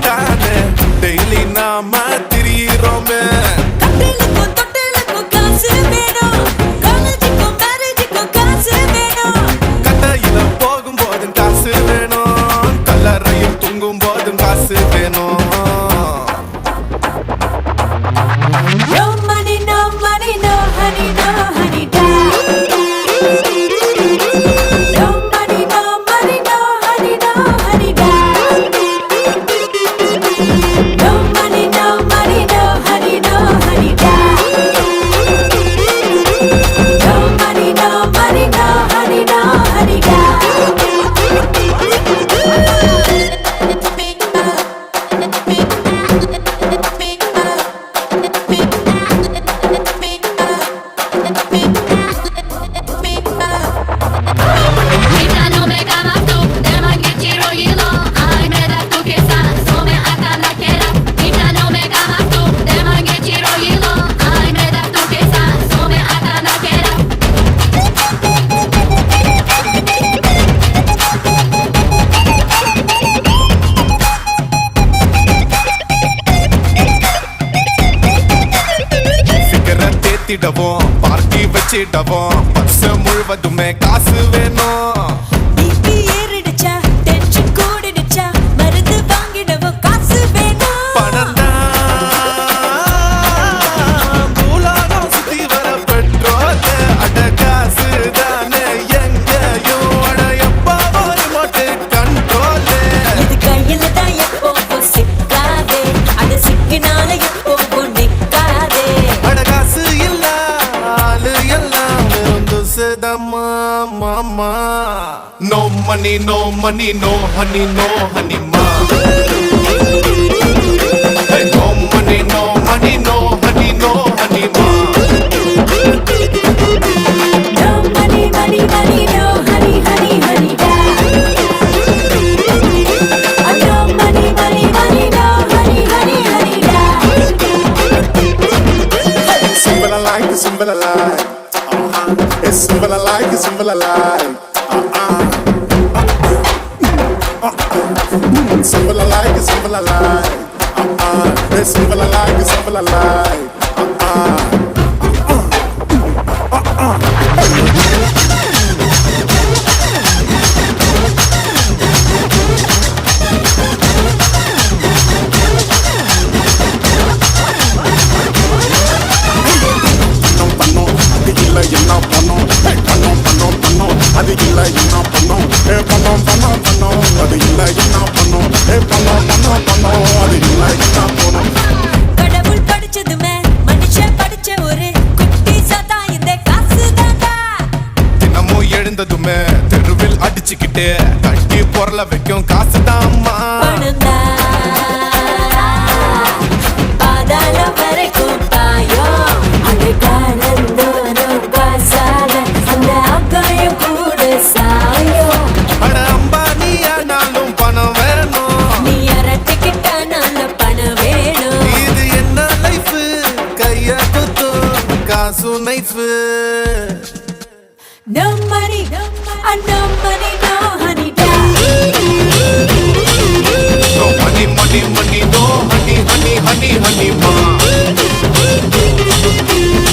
தானே டெய்லி நாம திரியிறோமே. கட்டையில போகும்போதும் காசு வேணும், கல்லறையில் தூங்கும் போதும் காசு வேணும். திடவும் பார்ட்டி வச்சிடவும் வருஷம் முழுவதுமே காசு வேணும். பணம் தான் பூலாகம் சுத்தி வர பெட்ரோல், அட காசு தானே எங்கேயும் அட எப்பா ஒரு மோட்டு control. Mama, no money, no money, no honey, no honey, ma. Hey, no money, no money, no honey, no honey, ma. No money, money, money, no honey, honey, honey, da. No money, money, money, no honey, honey, honey, da. Simple I like, simple I like. It's simple I like, it's simple I like. Simple I like, it's simple I like. It's simple I like, it's simple I like. அது இல்ல என்ன பண்ணோம் பண்ணோம் பண்ணோம் பண்ணோம் அது இல்ல என்ன பண்ணோம் பண்ணோம் பண்ணோம் பண்ணோம் அது இல்ல என்ன பண்ணோம். கடவுள் படிச்சதுமே மனுஷன் படிச்ச ஒரு குட்டி சதா இந்த காசு தாண்டா. தினமும் எழுந்ததுமே தெருவில் அடிச்சுக்கிட்டு கட்டி பொருள வைக்கும் காசு தாம்மா. பாதாளம் வரைக்கும் பாயோ அது காலந்தோறும் காசாக அந்த அக்காயம் கூட சாயோ. அட அம்பானியானாலும் பணம் வேணும், நீ அரட்டிக்கிட்டானால பணம் வேணும். இது என்ன லைஃப் கைய குத்தும் காசு knife. No money, no money, no honey, da. No money, money, money, no honey, honey, honey, honey, ma.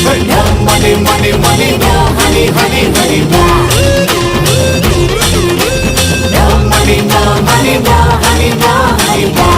Hey, no money, money, money, no honey, honey, honey, ma. No money, no money, no honey, no honey, da.